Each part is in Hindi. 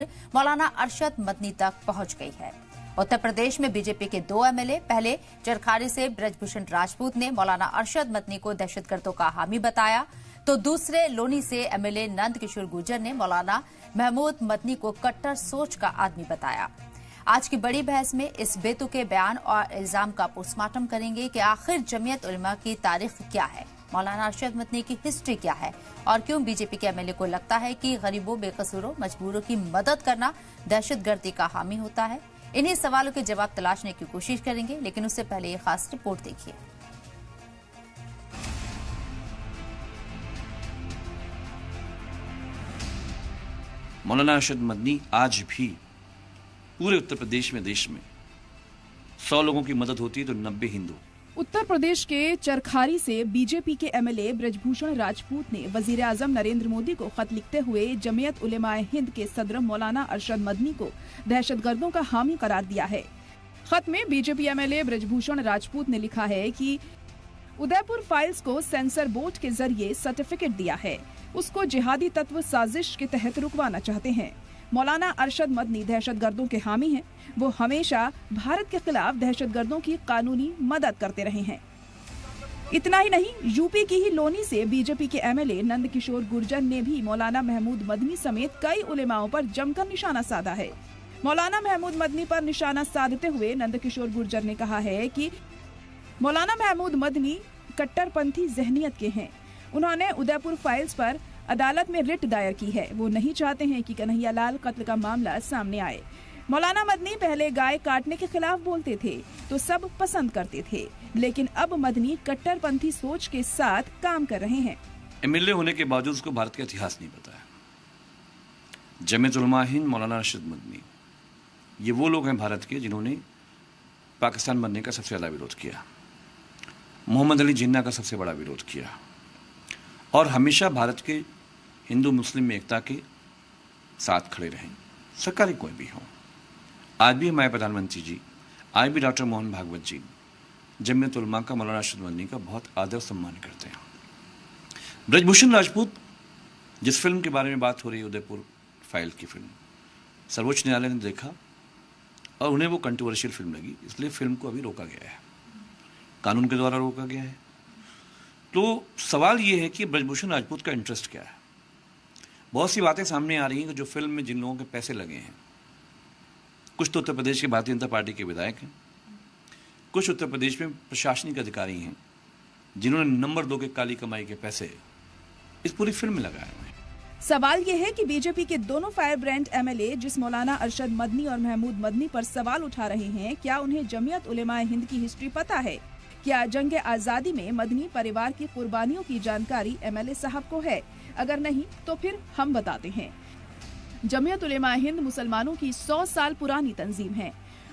मौलाना अरशद मदनी तक पहुंच गई है। उत्तर प्रदेश में बीजेपी के 2 एमएलए, पहले चरखारी से ब्रजभूषण राजपूत ने मौलाना अरशद मदनी को दहशतगर्दों का हामी बताया, तो दूसरे लोनी से एमएलए नंद किशोर गुर्जर ने मौलाना महमूद मदनी को कट्टर सोच का आदमी बताया। आज की बड़ी बहस में इस बेतुके बयान और इल्जाम का पोस्टमार्टम करेंगे कि आखिर जमीयत उलमा की तारीख क्या है, मौलाना अरशद मदनी की हिस्ट्री क्या है और क्यों बीजेपी के एमएलए को लगता है कि गरीबों, बेकसूरों, मजबूरों की मदद करना दहशतगर्दी का हामी होता है। इन्हीं सवालों के जवाब तलाशने की कोशिश करेंगे, लेकिन उससे पहले ये खास रिपोर्ट देखिए। मौलाना अरशद मदनी आज भी पूरे उत्तर प्रदेश में, देश में 100 लोगों की मदद होती है तो 90 हिंदू। उत्तर प्रदेश के चरखारी से बीजेपी के एमएलए ब्रजभूषण राजपूत ने वजीर आजम नरेंद्र मोदी को खत लिखते हुए जमीयत उलेमाए हिंद के सदर मौलाना अरशद मदनी को दहशतगर्दों का हामी करार दिया है। खत में बीजेपी एमएलए ब्रजभूषण राजपूत ने लिखा है कि उदयपुर फाइल्स को सेंसर बोर्ड के जरिए सर्टिफिकेट दिया है, उसको जिहादी तत्व साजिश के तहत रुकवाना चाहते हैं। मौलाना अरशद मदनी दहशतगर्दों के हामी हैं। वो हमेशा भारत के खिलाफ दहशतगर्दों की कानूनी मदद करते रहे हैं। इतना ही नहीं, यूपी की ही लोनी से बीजेपी के एमएलए नंद किशोर गुर्जर ने भी मौलाना महमूद मदनी समेत कई उलेमाओं पर जमकर निशाना साधा है। मौलाना महमूद मदनी पर निशाना साधते हुए नंद किशोर गुर्जर ने कहा है कि मौलाना महमूद मदनी कट्टरपंथी जहनियत के हैं। उन्होंने उदयपुर फाइल्स पर अदालत में रिट दायर की है। वो नहीं चाहते हैं कि कन्हैयालाल कत्ल का मामला सामने आए। मौलाना मदनी पहले गाय काटने के खिलाफ बोलते थे तो सब पसंद करते थे, लेकिन अब मदनी कट्टरपंथी सोच के साथ काम कर रहे हैं। एमएलए होने के बावजूद उसको भारत का इतिहास नहीं पता है। जमीयत उलमा हिंद, मौलाना अरशद मदनी, ये वो लोग हैं भारत के जिन्होंने पाकिस्तान बनने का सबसे ज्यादा विरोध किया, मोहम्मद अली जिन्ना का सबसे बड़ा विरोध किया और हमेशा भारत के हिंदू मुस्लिम में एकता के साथ खड़े रहें, सरकारी कोई भी हो। आज भी हमारे प्रधानमंत्री जी, आज भी डॉक्टर मोहन भागवत जी जमीयत उलमा का, मौलाना अरशद मदनी का बहुत आदर सम्मान करते हैं। ब्रजभूषण राजपूत, जिस फिल्म के बारे में बात हो रही है, उदयपुर फाइल की फिल्म, सर्वोच्च न्यायालय ने देखा और उन्हें वो कंट्रोवर्शियल फिल्म लगी, इसलिए फिल्म को अभी रोका गया है, कानून के द्वारा रोका गया है। तो सवाल ये है कि ब्रजभूषण राजपूत का इंटरेस्ट क्या है। बहुत सी बातें सामने आ रही हैं कि जो फिल्म में जिन लोगों के पैसे लगे हैं, कुछ तो उत्तर प्रदेश के भारतीय जनता पार्टी के विधायक हैं, कुछ उत्तर प्रदेश में प्रशासनिक अधिकारी हैं जिन्होंने नंबर 2 के काली कमाई के पैसे इस पूरी फिल्म में लगाए हुए हैं। सवाल यह है कि बीजेपी के दोनों फायर ब्रांड एमएलए जिस मौलाना अरशद मदनी और महमूद मदनी पर सवाल उठा रहे हैं, क्या उन्हें जमीयत उलेमाए हिंद की हिस्ट्री पता है? क्या जंग आजादी में मदनी परिवार की कुर्बानियों की जानकारी एमएलए साहब को है? अगर नहीं तो फिर हम बताते हैं। जमीयत उलेमाए हिंद मुसलमानों की 100 साल पुरानी तंजीम है।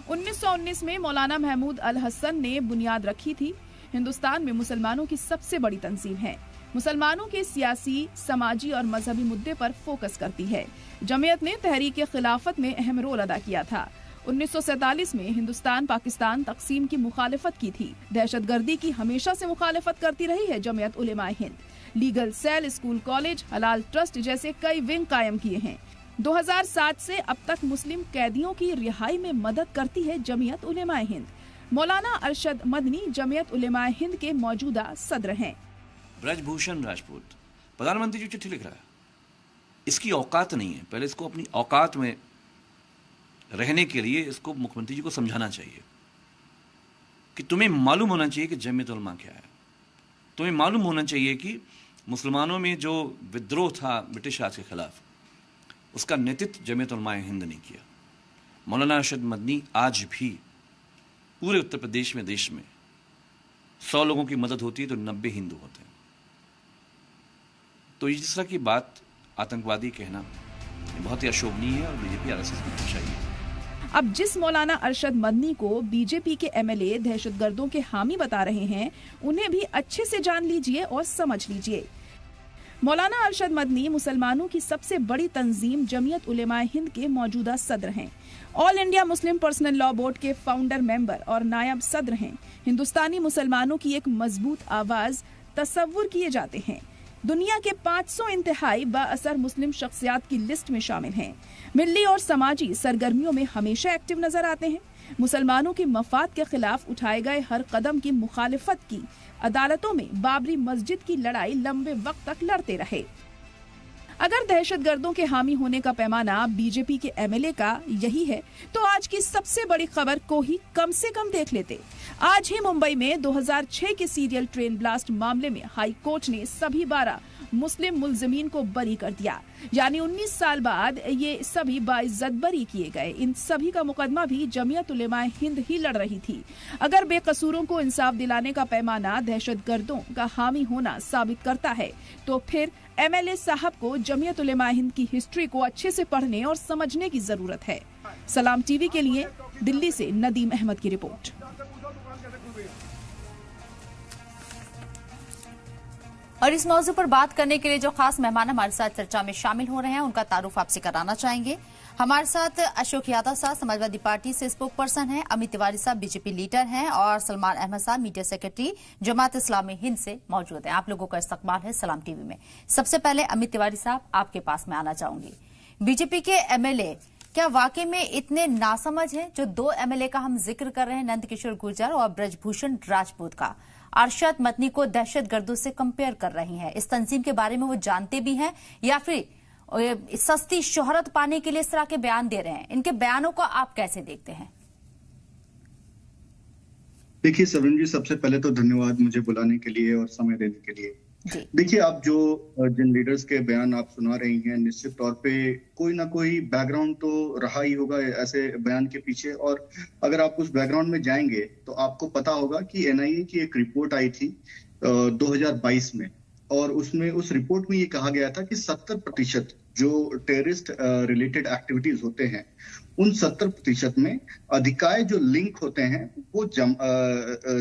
1919 में मौलाना महमूद अल हसन ने बुनियाद रखी थी। हिंदुस्तान में मुसलमानों की सबसे बड़ी तंजीम है। मुसलमानों के सियासी, समाजी और मजहबी मुद्दे पर फोकस करती है। जमीयत ने तहरीक खिलाफत में अहम रोल अदा किया था। 1947 में हिंदुस्तान पाकिस्तान तकसीम की मुखालिफत की थी। दहशतगर्दी की हमेशा से मुखालिफत करती रही है Jamiat Ulema e Hind. Legal cell, school, college, हलाल ट्रस्ट जैसे कई विंग कायम किए हैं। 2007 से अब तक मुस्लिम कैदियों की रिहाई में मदद करती है जमीयत उलेमाए हिंद। मौलाना अरशद मदनी जमीयत उलेमाए हिंद के मौजूदा सदर हैं। ब्रजभूषण राजपूत प्रधानमंत्री जी चिट्ठी लिख रहा है, इसकी औकात नहीं है। पहले इसको अपनी औकात में रहने के लिए इसको मुख्यमंत्री जी को समझाना चाहिए कि तुम्हें मालूम होना चाहिए कि जमीयत उलमा क्या है। तुम्हें मालूम होना चाहिए कि मुसलमानों में जो विद्रोह था ब्रिटिश राज के खिलाफ, उसका नेतृत्व जमीयत उलमाए हिंद ने किया। मौलाना अरशद मदनी आज भी पूरे उत्तर प्रदेश में, देश में 100 लोगों की मदद होती है तो 90 हिंदू होते हैं। तो इस तरह की बात आतंकवादी कहना बहुत ही अशोभनीय है और बीजेपी आरएसएस में चाहिए। अब जिस मौलाना अरशद मदनी को बीजेपी के एमएलए दहशतगर्दों के हामी बता रहे हैं, उन्हें भी अच्छे से जान लीजिए और समझ लीजिए। मौलाना अरशद मदनी मुसलमानों की सबसे बड़ी तंजीम जमीयत उलेमाए हिंद के मौजूदा सदर हैं। All India Muslim personal law board के फाउंडर मेंबर और नायब सदर हैं। हिंदुस्तानी मुसलमानों की एक मजबूत आवाज तस्वुर किए जाते हैं। दुनिया के 500 इंतहाई बाअसर मुस्लिम शख्सियात की लिस्ट में शामिल हैं। मिली और समाजी सरगर्मियों में हमेशा एक्टिव नजर आते हैं। मुसलमानों के मफाद के खिलाफ उठाए गए हर कदम की मुखालिफत की। अदालतों में बाबरी मस्जिद की लड़ाई लंबे वक्त तक लड़ते रहे। अगर दहशतगर्दों के हामी होने का पैमाना बीजेपी के एमएलए का यही है तो आज की सबसे बड़ी खबर को ही कम से कम देख लेते। आज ही मुंबई में 2006 के सीरियल ट्रेन ब्लास्ट मामले में हाई कोर्ट ने सभी 12 मुस्लिम मुलजिमीन को बरी कर दिया। यानी 19 साल बाद ये सभी बाइज्जत बरी किए गए। इन सभी का मुकदमा भी जमीयत उलेमाए हिंद ही लड़ रही थी। अगर बेकसूरों को इंसाफ दिलाने का पैमाना दहशतगर्दों का हामी होना साबित करता है तो फिर एमएलए साहब को जमीयत उलेमाए हिंद की हिस्ट्री को अच्छे से पढ़ने और समझने की जरूरत है। सलाम टीवी के लिए दिल्ली से नदीम अहमद की रिपोर्ट। और इस मौजू पर बात करने के लिए जो खास मेहमान हमारे साथ चर्चा में शामिल हो रहे हैं उनका तारुफ आपसे कराना चाहेंगे। हमारे साथ अशोक यादव साहब समाजवादी पार्टी से स्पोक पर्सन हैं, अमित तिवारी साहब बीजेपी लीडर हैं और सलमान अहमद साहब मीडिया सेक्रेटरी जमात इस्लामी हिंद से मौजूद हैं। आप लोगों का इस्तकबाल है सलाम टीवी में। सबसे पहले अमित तिवारी साहब आपके पास में आना चाहूंगी। बीजेपी के एमएलए क्या वाकई में इतने नासमझ हैं? जो 2 एमएलए का हम जिक्र कर रहे हैं, नंद किशोर गुर्जर और ब्रजभूषण राजपूत का, अरशद मदनी को दहशतगर्दों से कंपेयर कर रही हैं। इस तंजीम के बारे में वो जानते भी हैं या फिर सस्ती शोहरत पाने के लिए इस तरह के बयान दे रहे हैं? इनके बयानों को आप कैसे देखते हैं? देखिए सविन जी, सबसे पहले तो धन्यवाद मुझे बुलाने के लिए और समय देने के लिए। देखिए, आप जो जिन लीडर्स के बयान आप सुना रही हैं, निश्चित तौर पे कोई ना कोई बैकग्राउंड तो रहा ही होगा ऐसे बयान के पीछे। और अगर आप उस बैकग्राउंड में जाएंगे तो आपको पता होगा कि एनआईए की एक रिपोर्ट आई थी 2022 में, और उसमें उस रिपोर्ट में ये कहा गया था कि 70% जो टेररिस्ट रिलेटेड एक्टिविटीज होते हैं उन 70% में अधिकाय जो लिंक होते हैं वो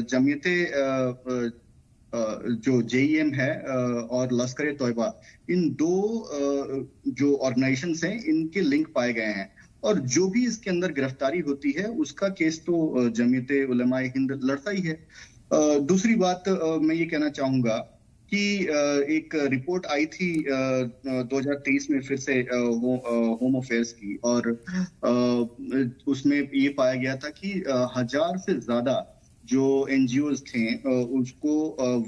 जमीयते जो जेईएम है और लश्कर ए तौयबा, इन 2 जो ऑर्गेनाइजेशंस हैं इनके लिंक पाए गए हैं। और जो भी इसके अंदर गिरफ्तारी होती है उसका केस तो जमीयते उलेमाए हिंद लड़ता ही है। दूसरी बात मैं ये कहना चाहूंगा कि एक रिपोर्ट आई थी 2023 में फिर से होम अफेयर्स की, और उसमें ये पाया गया था कि 1000 से ज्यादा जो एनजीओज थे उसको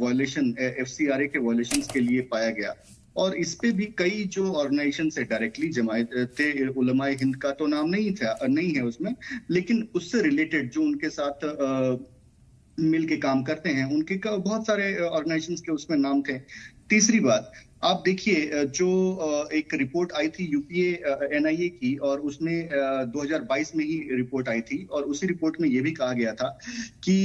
वायलेशन एफसीआरए के वायलेशंस के लिए पाया गया। और इस पे भी कई जो ऑर्गेनाइजेशन से डायरेक्टली जमायते उलेमाए हिंद का तो नाम नहीं है उसमें, लेकिन उससे रिलेटेड जो उनके साथ मिल के काम करते हैं उनके का बहुत सारे ऑर्गेनाइजेशंस के उसमें नाम थे। तीसरी बात, आप देखिए जो एक रिपोर्ट आई थी यूपीए एनआईए की, और उसमें 2022 में ही रिपोर्ट आई थी, और उसी रिपोर्ट में यह भी कहा गया था कि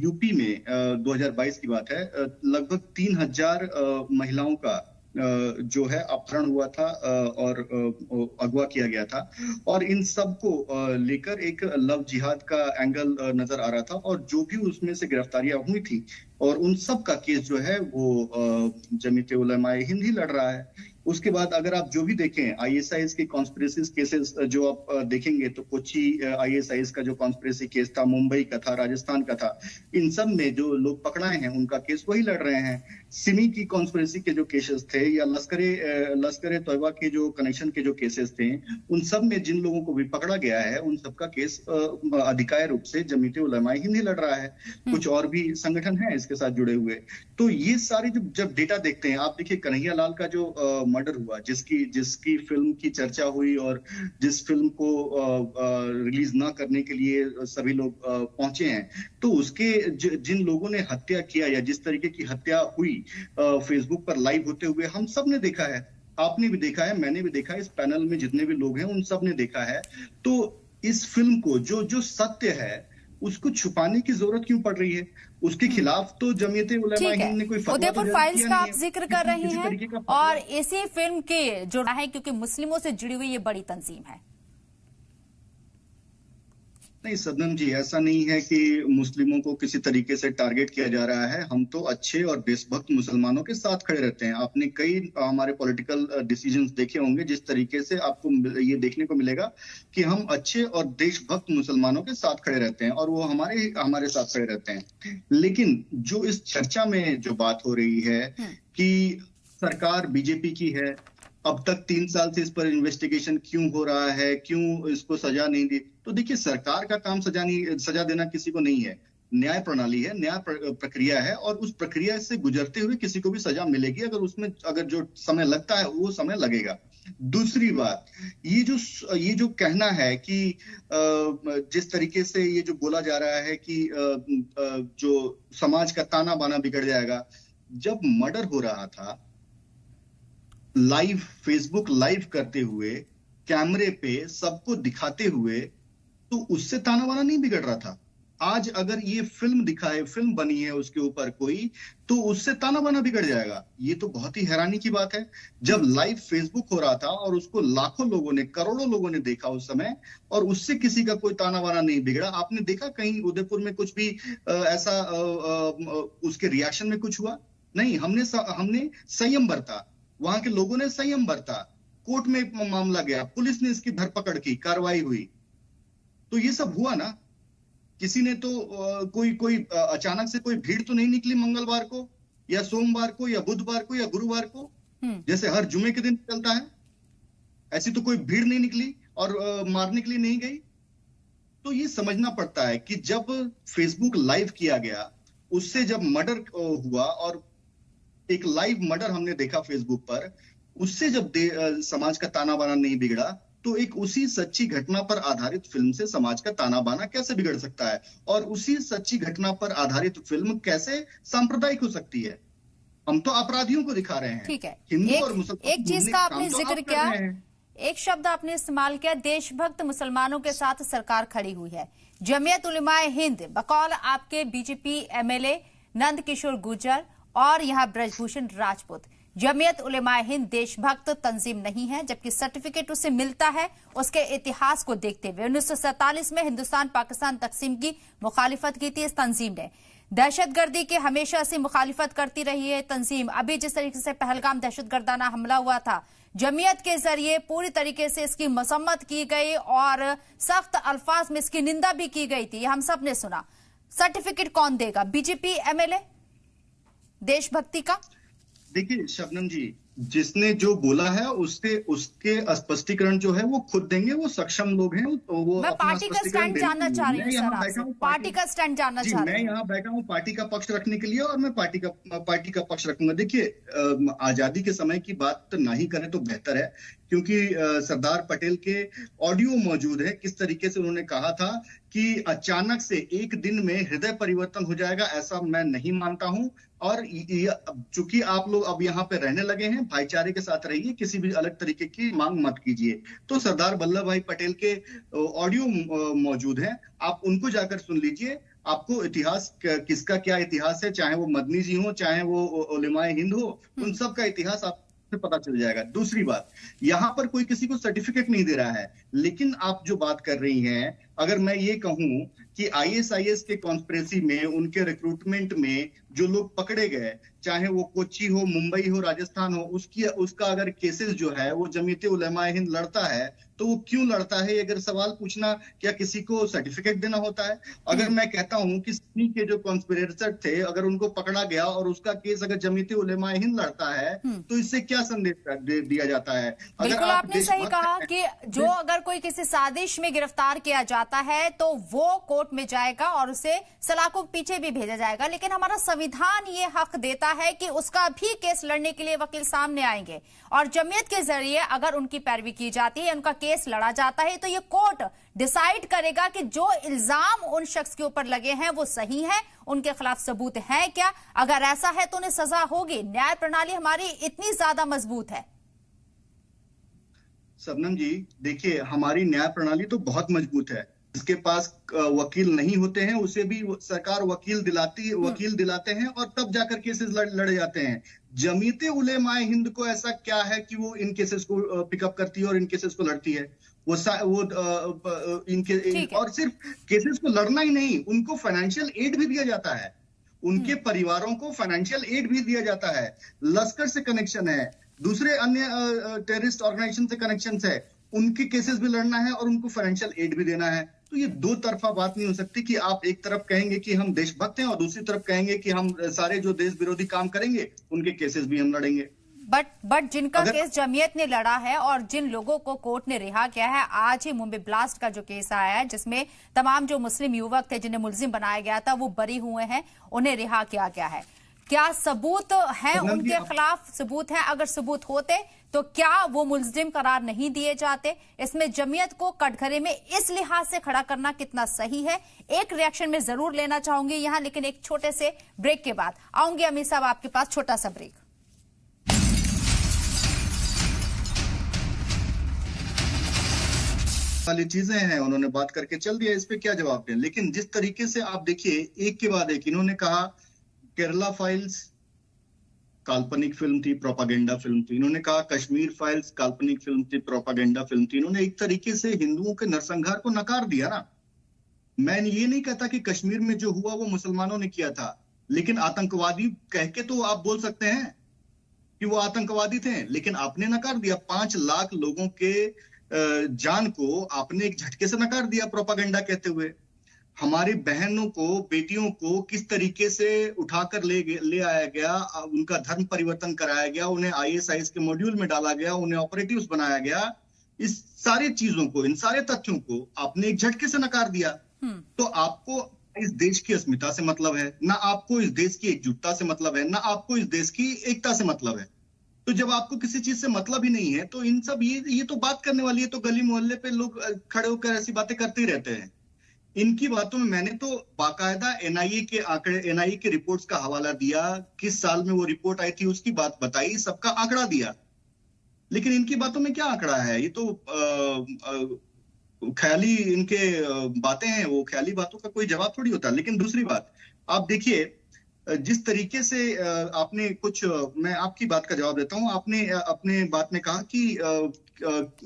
यूपी में 2022 की बात है, लगभग 3000 महिलाओं का जो है अपहरण हुआ था और अगवा किया गया था। और इन सब को लेकर एक लव जिहाद का एंगल नजर आ रहा था, और जो भी उसमें से गिरफ्तारियां हुई थी और उन सब का केस जो है वो जमीयत उलेमाए हिंद ही लड़ रहा है। उसके बाद अगर आप जो भी देखें आईएसआईएस के कॉन्स्पिरेसी केसेस जो आप देखेंगे तो कोची आईएसआईएस का जो कॉन्स्पिरेसी केस था, मुंबई का था, राजस्थान का था, इन सब में जो लोग पकड़ाए हैं उनका केस वही लड़ रहे हैं। सिमी की कॉन्स्पिरेसी के जो केसेस थे या लश्कर तौयबा के जो कनेक्शन के जो केसेस थे, उन सब में जिन लोगों को भी पकड़ा गया है उन सबका केस अधिकाय रूप से जमीयत उलेमाए हिंद ही लड़ रहा है। कुछ और भी संगठन हैं इसके साथ जुड़े हुए। तो ये सारे जब डेटा देखते हैं, आप देखिए कन्हैया लाल का जो मर्डर हुआ, जिसकी फिल्म की चर्चा हुई और जिस फिल्म को रिलीज ना करने के लिए सभी लोग पहुंचे हैं, तो उसके जिन लोगों ने हत्या किया या जिस तरीके की हत्या हुई फेसबुक पर लाइव होते हुए हम सब ने देखा है, आपने भी देखा है, मैंने भी देखा है, इस पैनल में जितने भी लोग हैं उन सब ने देखा है। तो इस फिल्म को जो सत्य है उसको छुपाने की जरूरत क्यों पड़ रही है? उसके खिलाफ तो जमीयत उलेमाए हिंद ने कोई फतवा उदयपुर फाइल्स का आप जिक्र कर रहे हैं और इसी फिल्म के जुड़ा है क्योंकि मुस्लिमों से जुड़ी हुई ये बड़ी तंजीम है। नहीं सदन जी, ऐसा नहीं है कि मुस्लिमों को किसी तरीके से टारगेट किया जा रहा है। हम तो अच्छे और देशभक्त मुसलमानों के साथ खड़े रहते हैं। आपने कई हमारे पॉलिटिकल डिसीजंस देखे होंगे जिस तरीके से आपको ये देखने को मिलेगा कि हम अच्छे और देशभक्त मुसलमानों के साथ खड़े रहते हैं और वो हमारे साथ खड़े रहते हैं। लेकिन जो इस चर्चा में जो बात हो रही है कि सरकार बीजेपी की है, अब तक 3 साल से इस पर इन्वेस्टिगेशन क्यों हो रहा है, क्यों इसको सजा नहीं दी? तो देखिए, सरकार का काम सजा देना किसी को नहीं है। न्याय प्रणाली है, न्याय प्रक्रिया है, और उस प्रक्रिया से गुजरते हुए किसी को भी सजा मिलेगी। अगर जो समय लगता है वो समय लगेगा। दूसरी बात, ये जो कहना है कि जिस तरीके से ये जो बोला जा रहा है कि जो समाज का ताना बाना बिगड़ जाएगा, जब मर्डर हो रहा था, लाइव फेसबुक लाइव करते हुए, कैमरे पे सबको दिखाते हुए, तो उससे ताना बाना नहीं बिगड़ रहा था। आज अगर ये फिल्म बनी है उसके ऊपर कोई, तो उससे ताना बाना बिगड़ जाएगा। ये तो बहुत ही हैरानी की बात है। जब लाइव फेसबुक हो रहा था और उसको लाखों लोगों ने, करोड़ों लोगों ने देखा उस समय, और उससे किसी का कोई ताना बाना नहीं बिगड़ा। आपने देखा कहीं उदयपुर में कुछ भी ऐसा उसके रिएक्शन में कुछ हुआ? नहीं। हमने संयम बरता, वहां के लोगों ने संयम बरता, कोर्ट में मामला गया, पुलिस ने इसकी धरपकड़ की, कार्रवाई हुई, तो ये सब हुआ ना। किसी ने तो कोई अचानक से कोई भीड़ तो नहीं निकली मंगलवार को या सोमवार को या बुधवार को या गुरुवार को, जैसे हर जुमे के दिन चलता है। ऐसी तो कोई भीड़ नहीं निकली और मारने के लिए नहीं गई। तो ये समझना पड़ता है कि जब फेसबुक लाइव किया गया, उससे जब मर्डर हुआ, और एक लाइव मर्डर हमने देखा फेसबुक पर, उससे जब समाज का ताना बाना नहीं बिगड़ा, तो एक उसी सच्ची घटना पर आधारित फिल्म से समाज का ताना बाना कैसे बिगड़ सकता है? और उसी सच्ची घटना पर आधारित फिल्म कैसे सांप्रदायिक हो सकती है? हम तो अपराधियों को दिखा रहे हैं। ठीक है, हिंदू और मुसलमान, एक चीज का आपने जिक्र किया, एक शब्द आपने इस्तेमाल किया, देशभक्त मुसलमानों के साथ सरकार खड़ी हुई है। जमीयत उलेमाए हिंद बकौल आपके बीजेपी एमएलए नंद किशोर गुर्जर और यहाँ ब्रजभूषण राजपूत, जमीयत उलेमाए हिंद देशभक्त तंजीम नहीं है, जबकि सर्टिफिकेट उसे मिलता है उसके इतिहास को देखते हुए। 1947 में हिंदुस्तान पाकिस्तान तकसीम की मुखालिफत की थी इस तंजीम ने। दहशतगर्दी के हमेशा से मुखालिफत करती रही है तंजीम। अभी जिस तरीके से पहलगाम दहशतगर्दाना हमला हुआ था, जमीयत के जरिए पूरी तरीके से इसकी मसम्मत की गई और सख्त अल्फाज में इसकी निंदा भी की गई थी, हम सब ने सुना। सर्टिफिकेट कौन देगा? बीजेपी एमएलए देशभक्ति का? देखिए शबनम जी, जिसने जो बोला है उसके स्पष्टीकरण जो है वो खुद देंगे, वो सक्षम लोग हैं। वो मैं पार्टी का स्टैंड जानना चाह रही हूँ सर आपसे। पार्टी का स्टैंड जानना चाह रही हूँ। मैं यहाँ बैठा हूँ पार्टी का पक्ष रखने के लिए, और मैं पार्टी का पक्ष रखूंगा। देखिए, आजादी के समय की बात ना ही करें तो बेहतर है, क्योंकि सरदार पटेल के ऑडियो मौजूद है, किस तरीके से उन्होंने कहा था कि अचानक से एक दिन में हृदय परिवर्तन हो जाएगा, ऐसा मैं नहीं मानता हूं। और चूंकि आप लोग अब यहाँ पे रहने लगे हैं, भाईचारे के साथ रहिए, किसी भी अलग तरीके की मांग मत कीजिए। तो सरदार वल्लभ भाई पटेल के ऑडियो मौजूद हैं, आप उनको जाकर सुन लीजिए। आपको इतिहास किसका क्या इतिहास है, चाहे वो मदनी जी हो, चाहे वो उलेमाए हिंद हो, उन सब का इतिहास आप से पता चल जाएगा। दूसरी बात, यहाँ पर कोई किसी को सर्टिफिकेट नहीं दे रहा है, लेकिन आप जो बात कर रही हैं, अगर मैं ये कहूं कि आईएसआईएस के कॉन्स्पिरेसी में, उनके रिक्रूटमेंट में जो लोग पकड़े गए, चाहे वो कोच्चि हो, मुंबई हो, राजस्थान हो, उसका अगर केसेस जो है वो जमीयत उलेमाए हिंद लड़ता है, तो वो क्यों लड़ता है, अगर सवाल पूछना क्या किसी को सर्टिफिकेट देना होता है? अगर मैं कहता हूं कि सिमी के जो कॉन्स्पिरेटर थे, अगर उनको पकड़ा गया और उसका केस अगर जमीयत उलेमाए हिंद लड़ता है, तो इससे क्या संदेश दिया जाता है? बिल्कुल आपने सही कहा कि जो अगर कोई किसी साजिश में गिरफ्तार किया जाता है तो वो कोर्ट में जाएगा और उसे सलाखों के पीछे भी भेजा जाएगा, लेकिन हमारा संविधान ये हक देता है कि उसका भी केस लड़ने के लिए वकील सामने आएंगे, और जमीयत के जरिए अगर उनकी पैरवी की जाती है, उनका केस लड़ा जाता है, तो ये कोर्ट डिसाइड करेगा कि जो इल्जाम उन शख्स के ऊपर लगे हैं वो सही है, उनके खिलाफ सबूत है क्या। अगर ऐसा है तो उन्हें सजा होगी। न्याय प्रणाली हमारी इतनी ज्यादा मजबूत है। शबनम जी, देखिए, हमारी न्याय प्रणाली तो बहुत मजबूत है। जिसके पास वकील नहीं होते हैं उसे भी सरकार वकील दिलाते हैं, और तब जाकर केसेस लड़े जाते हैं। जमीयत उलेमाए हिंद को ऐसा क्या है कि वो इन केसेस को पिकअप करती है और इन केसेस को लड़ती है? और सिर्फ केसेस को लड़ना ही नहीं, उनको फाइनेंशियल एड भी दिया जाता है, उनके परिवारों को फाइनेंशियल एड भी दिया जाता है। लश्कर से कनेक्शन है, दूसरे अन्य टेररिस्ट ऑर्गेनाइजेशन से कनेक्शन है, उनके केसेस भी लड़ना है और उनको फाइनेंशियल एड भी देना है। तो ये दो तरफा बात नहीं हो सकती कि आप एक तरफ कहेंगे कि हम देशभक्त हैं और दूसरी तरफ कहेंगे कि हम सारे जो देश विरोधी काम करेंगे उनके केसेस भी हम लड़ेंगे। बट जिनका केस जमीयत ने लड़ा है और जिन लोगों को कोर्ट ने रिहा किया है, आज ही मुंबई ब्लास्ट का जो केस आया है जिसमें तमाम जो मुस्लिम युवक थे जिन्हें मुलजिम बनाया गया था वो बरी हुए हैं, उन्हें रिहा किया गया है। क्या सबूत है उनके खिलाफ? सबूत है? अगर सबूत होते तो क्या वो मुलजिम करार नहीं दिए जाते? इसमें जमीयत को कटघरे में इस लिहाज से खड़ा करना कितना सही है, एक रिएक्शन में जरूर लेना चाहूंगी यहां, लेकिन एक छोटे से ब्रेक के बाद आऊंगी अमीर साहब आपके पास। छोटा सा ब्रेक। वाली चीजें हैं, उन्होंने बात करके चल दिया, इस पे क्या जवाब दें। लेकिन जिस तरीके से आप देखिए, एक के बाद एक इन्होंने कहा केरला फाइल्स काल्पनिक फिल्म थी, प्रोपागेंडा फिल्म थी। इन्होंने कहा कश्मीर फाइल्स काल्पनिक फिल्म थी, प्रोपागेंडा फिल्म थी। इन्होंने एक तरीके से हिंदुओं के नरसंहार को नकार दिया ना। मैं ये नहीं कहता कि कश्मीर में जो हुआ वो मुसलमानों ने किया था, लेकिन आतंकवादी कह के तो आप बोल सकते हैं कि वो आतंकवादी थे, लेकिन आपने नकार दिया। 5 लाख लोगों के जान को आपने एक झटके से नकार दिया प्रोपागेंडा कहते हुए। हमारी बहनों को, बेटियों को किस तरीके से उठाकर ले आया गया, उनका धर्म परिवर्तन कराया गया, उन्हें ISIS के मॉड्यूल में डाला गया, उन्हें ऑपरेटिव्स बनाया गया। इस सारी चीजों को, इन सारे तथ्यों को आपने एक झटके से नकार दिया। तो आपको इस देश की अस्मिता से मतलब है ना, आपको इस देश की एकजुटता से मतलब है ना, आपको इस देश की एकता से मतलब है। तो जब आपको किसी चीज से मतलब ही नहीं है तो इन सब ये तो बात करने वाली है, तो गली मोहल्ले पे लोग खड़े होकर ऐसी बातें करते ही रहते हैं। इनकी बातों में मैंने तो बाकायदा NIA के आंकड़े, NIA के रिपोर्ट्स का हवाला दिया, किस साल में वो रिपोर्ट आई थी उसकी बात बताई, सबका आंकड़ा दिया। लेकिन इनकी बातों में क्या आंकड़ा है? ये तो ख्याली इनके बातें हैं, वो ख्याली बातों का कोई जवाब थोड़ी होता। लेकिन दूसरी बात आप देखिए, जिस तरीके से आपने कुछ, मैं आपकी बात का जवाब देता हूं। आपने अपने बात में कहा कि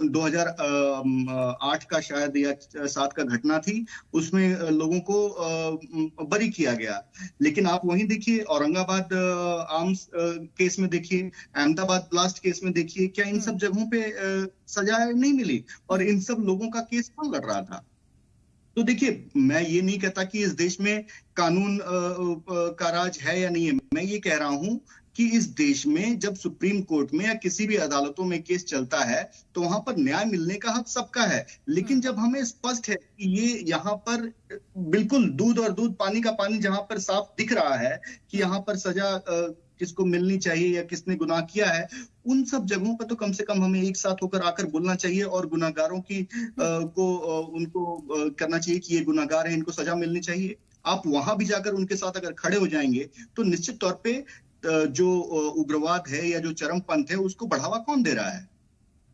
2008 का शायद या 7 का घटना थी, उसमें लोगों को बरी किया गया। लेकिन आप वहीं देखिए, औरंगाबाद आर्म्स केस में देखिए, अहमदाबाद ब्लास्ट केस में देखिए, क्या इन सब जगहों पे सजा नहीं मिली? और इन सब लोगों का केस कौन लड़ रहा था? तो देखिए, मैं ये नहीं कहता कि इस देश में कानून का राज है या नहीं है। मैं ये कह रहा हूं कि इस देश में जब सुप्रीम कोर्ट में या किसी भी अदालतों में केस चलता है तो वहां पर न्याय मिलने का हक सबका है। लेकिन जब हमें स्पष्ट है कि ये यहाँ पर बिल्कुल दूध और दूध, पानी का पानी, जहां पर साफ दिख रहा है कि यहाँ पर सजा किसको मिलनी चाहिए या किसने गुनाह किया है, उन सब जगहों पर तो कम से कम हमें एक साथ होकर आकर बोलना चाहिए और गुनाहगारों की उनको करना चाहिए कि ये गुनाहगार हैं, इनको सजा मिलनी चाहिए। आप वहां भी जाकर उनके साथ अगर खड़े हो जाएंगे तो निश्चित तौर पे जो उग्रवाद है या जो चरमपंथ है उसको बढ़ावा कौन दे रहा है?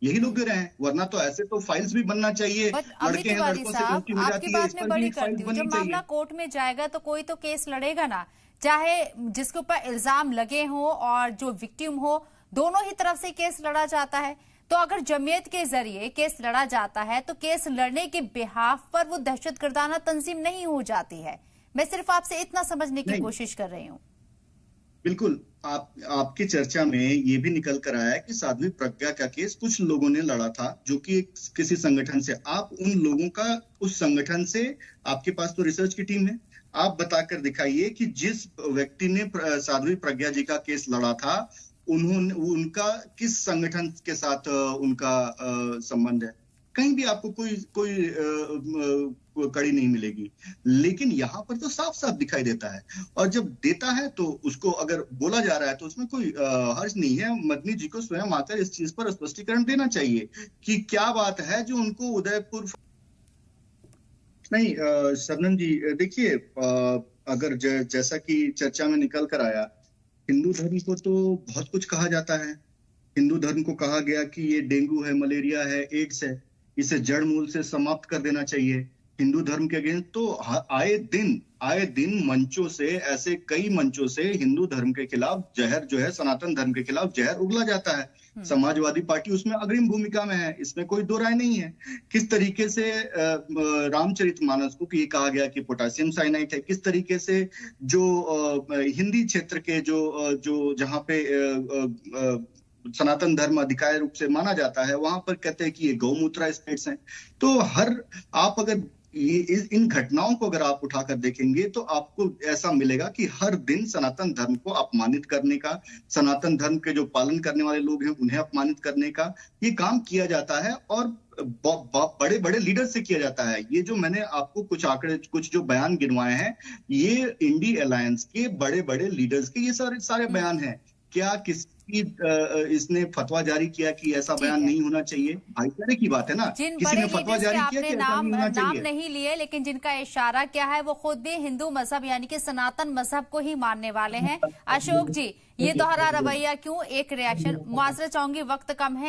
यही लोग दे रहे हैं। वरना तो ऐसे तो फाइल्स भी बनना चाहिए। लड़के हैं, लड़कों से गलती हो जाती है, इस पर भी फाइल बननी जब मामला कोर्ट में जाएगा तो कोई तो केस लड़ेगा ना, चाहे जिसके ऊपर इल्जाम लगे हो और जो विक्टिम हो, दोनों ही तरफ से केस लड़ा जाता है। तो अगर जमीयत के जरिए केस लड़ा जाता है तो केस लड़ने के बिहाफ पर वो दहशतगर्दाना तंजीम नहीं हो जाती है। मैं सिर्फ आपसे इतना समझने की कोशिश कर रही हूँ। बिल्कुल, आपकी चर्चा में ये भी निकल कर आया है कि साध्वी प्रज्ञा का केस कुछ लोगों ने लड़ा था जो कि किसी संगठन से। आप उन लोगों का, उस संगठन से, आपके पास तो रिसर्च की टीम है, आप बताकर दिखाइए कि जिस व्यक्ति ने साध्वी प्रज्ञा जी का केस लड़ा था उनका किस संगठन के साथ उनका संबंध है। कहीं भी आपको कोई कड़ी नहीं मिलेगी। लेकिन यहाँ पर तो साफ साफ दिखाई देता है, और जब देता है तो उसको अगर बोला जा रहा है तो उसमें कोई हर्ज नहीं है। मदनी जी को स्वयं आकर इस चीज पर स्पष्टीकरण देना चाहिए कि क्या बात है जो उनको उदयपुर नहीं। शबनम जी देखिए, अगर जैसा कि चर्चा में निकल कर आया, हिंदू धर्म को तो बहुत कुछ कहा जाता है। हिंदू धर्म को कहा गया कि ये डेंगू है, मलेरिया है, एड्स है, इसे जड़ मूल से समाप्त कर देना चाहिए। हिंदू धर्म के अगेंस्ट तो आए दिन मंचों से, ऐसे कई मंचों से हिंदू धर्म के खिलाफ जहर जो है, सनातन धर्म के खिलाफ जहर उगला जाता है। समाजवादी पार्टी उसमें अग्रिम भूमिका में है, इसमें कोई दो राय नहीं है। किस तरीके से रामचरितमानस को ये कहा गया कि पोटेशियम साइनाइड है, किस तरीके से जो हिंदी क्षेत्र के जो जहाँ पे सनातन धर्म अधिकार रूप से माना जाता है, वहां पर कहते हैं कि ये गौमूत्र स्टेट्स हैं। तो आप अगर इन घटनाओं को अगर आप उठाकर देखेंगे तो आपको ऐसा मिलेगा कि हर दिन सनातन धर्म को अपमानित करने का, सनातन धर्म के जो पालन करने वाले लोग हैं उन्हें अपमानित करने का ये काम किया जाता है, और बड़े बड़े लीडर से किया जाता है। ये जो मैंने आपको कुछ आंकड़े, कुछ जो बयान गिनवाए हैं, ये इंडी अलायंस के बड़े बड़े लीडर्स के ये सारे बयान हैं। क्या किसी इसने फतवा जारी किया कि ऐसा बयान नहीं होना चाहिए? भाईचारे की बात है ना, किसी ने फतवा जारी किया कि ऐसा नहीं होना चाहिए। नाम नहीं लिए, लेकिन जिनका इशारा क्या है वो खुद भी हिंदू मजहब यानी कि सनातन मजहब को ही मानने वाले हैं। अशोक जी, ये दोहरा रवैया क्यों? एक रिएक्शन मुआसरा चाहूंगी, वक्त कम है।